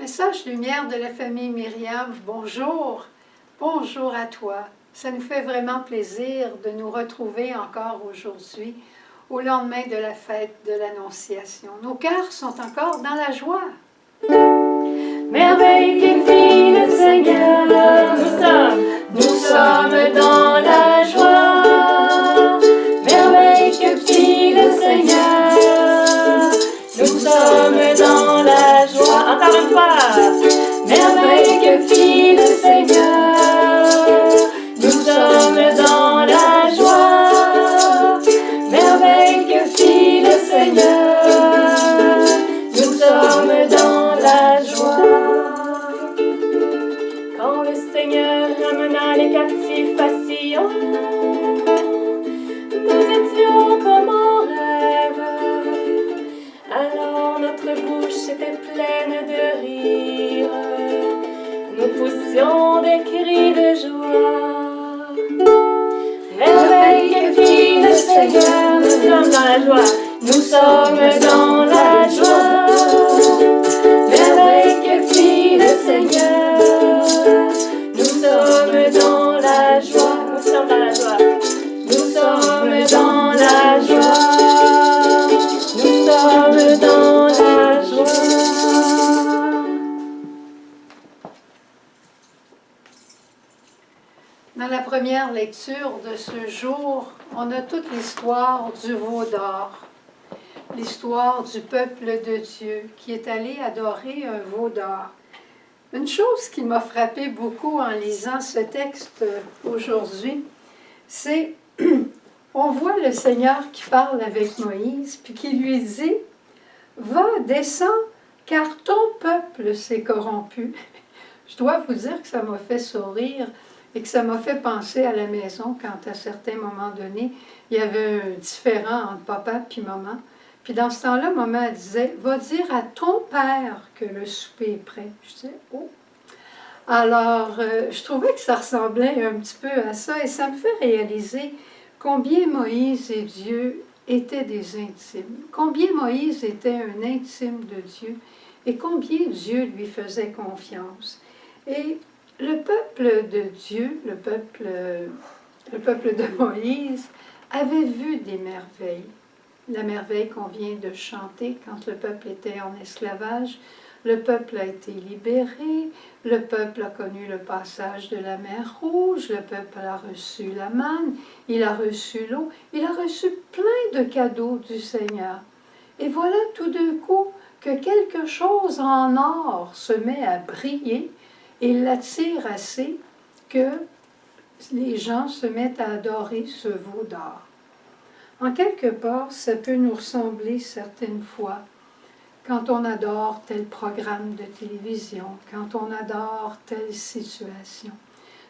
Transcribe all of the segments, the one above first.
Message lumière de la famille Myriam, bonjour, bonjour à toi. Ça nous fait vraiment plaisir de nous retrouver encore aujourd'hui, au lendemain de la fête de l'Annonciation. Nos cœurs sont encore dans la joie. Merveille qu'il fit le Seigneur, nous sommes dans la joie. Merveille que fit le Seigneur, nous sommes dans la joie. Encore une fois. Merveille que fit le Seigneur, nous sommes dans la joie. Merveille que fit le Seigneur, nous sommes dans la joie. Quand le Seigneur ramena les captifs à Sion, nous étions comme en rêve. Alors notre bouche était pleine de rire, nous poussions des cris de joie. Merveille que fit le Seigneur, nous sommes dans la joie, nous sommes dans la joie. Merveille que fit le Seigneur, nous sommes dans la joie, nous sommes dans la joie, nous sommes dans la joie, nous sommes dans la joie. Dans la première lecture de ce jour, on a toute l'histoire du veau d'or, l'histoire du peuple de Dieu qui est allé adorer un veau d'or. Une chose qui m'a frappée beaucoup en lisant ce texte aujourd'hui, c'est on voit le Seigneur qui parle avec Moïse, puis qui lui dit « Va, descends, car ton peuple s'est corrompu. » Je dois vous dire que ça m'a fait sourire et que ça m'a fait penser à la maison quand, à certains moments donnés, il y avait un différend entre papa et maman. Puis dans ce temps-là, maman elle disait « Va dire à ton père que le souper est prêt. » Je disais « Oh! » Alors, je trouvais que ça ressemblait un petit peu à ça et ça me fait réaliser combien Moïse et Dieu étaient des intimes, combien Moïse était un intime de Dieu et combien Dieu lui faisait confiance. Et le peuple de Dieu, le peuple de Moïse, avait vu des merveilles. La merveille qu'on vient de chanter quand le peuple était en esclavage, le peuple a été libéré, le peuple a connu le passage de la mer Rouge, le peuple a reçu la manne, il a reçu l'eau, il a reçu plein de cadeaux du Seigneur. Et voilà tout d'un coup que quelque chose en or se met à briller et l'attire assez que les gens se mettent à adorer ce veau d'or. En quelque part, ça peut nous ressembler certaines fois quand on adore tel programme de télévision, quand on adore telle situation.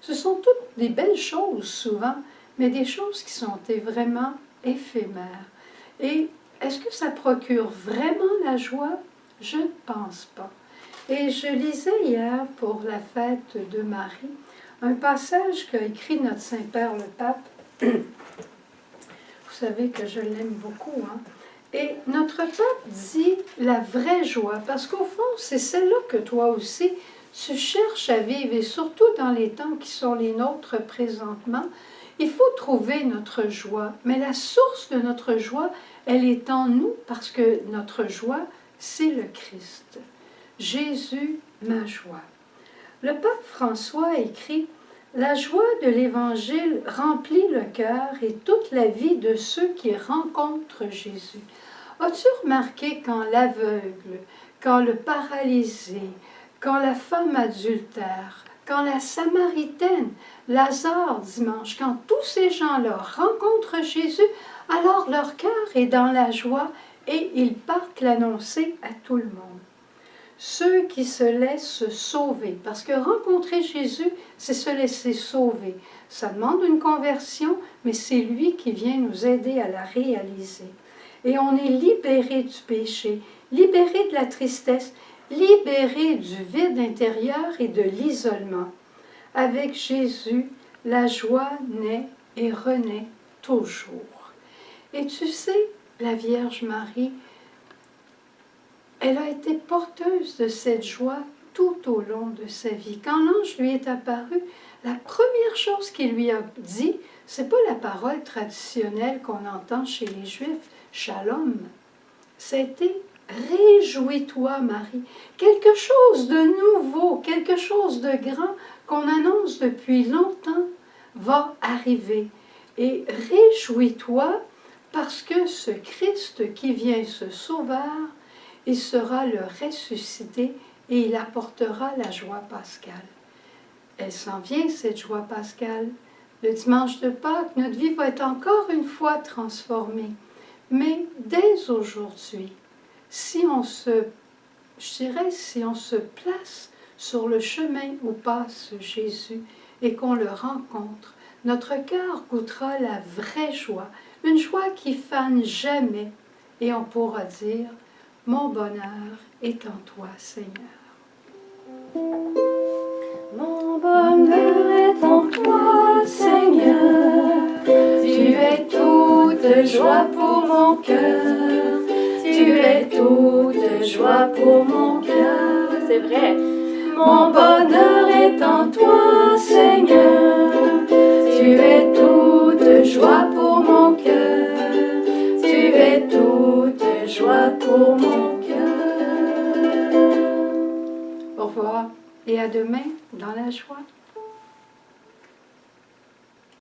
Ce sont toutes des belles choses souvent, mais des choses qui sont vraiment éphémères. Et est-ce que ça procure vraiment la joie? Je ne pense pas. Et je lisais hier pour la fête de Marie un passage qu'a écrit notre Saint-Père le Pape. Vous savez que je l'aime beaucoup, hein? Et notre pape dit la vraie joie, parce qu'au fond, c'est celle-là que toi aussi, tu cherches à vivre, et surtout dans les temps qui sont les nôtres présentement, il faut trouver notre joie. Mais la source de notre joie, elle est en nous, parce que notre joie, c'est le Christ. Jésus, ma joie. Le pape François écrit « La joie de l'Évangile remplit le cœur et toute la vie de ceux qui rencontrent Jésus. » As-tu remarqué quand l'aveugle, quand le paralysé, quand la femme adultère, quand la Samaritaine, Lazare dimanche, quand tous ces gens-là rencontrent Jésus, alors leur cœur est dans la joie et ils partent l'annoncer à tout le monde. Ceux qui se laissent sauver, parce que rencontrer Jésus, c'est se laisser sauver. Ça demande une conversion, mais c'est lui qui vient nous aider à la réaliser. Et on est libéré du péché, libéré de la tristesse, libéré du vide intérieur et de l'isolement. Avec Jésus, la joie naît et renaît toujours. Et tu sais, la Vierge Marie, elle a été porteuse de cette joie tout au long de sa vie. Quand l'ange lui est apparu, la première chose qu'il lui a dit, c'est pas la parole traditionnelle qu'on entend chez les Juifs, Shalom. C'était réjouis-toi, Marie. Quelque chose de nouveau, quelque chose de grand qu'on annonce depuis longtemps va arriver. Et réjouis-toi parce que ce Christ qui vient, ce Sauveur, il sera le ressuscité et il apportera la joie pascale. Elle s'en vient, cette joie pascale. Le dimanche de Pâques, notre vie va être encore une fois transformée. Mais dès aujourd'hui, si on se place sur le chemin où passe Jésus et qu'on le rencontre, notre cœur goûtera la vraie joie, une joie qui fane jamais, et on pourra dire « Mon bonheur est en toi, Seigneur ». Mon bonheur est en toi, Seigneur. Tu es toute joie pour mon cœur. Tu es toute joie pour mon cœur. C'est vrai. Mon bonheur est en toi, Seigneur. Tu es toute joie pour mon cœur. Tu es toute joie pour mon cœur. Au revoir et à demain dans la joie.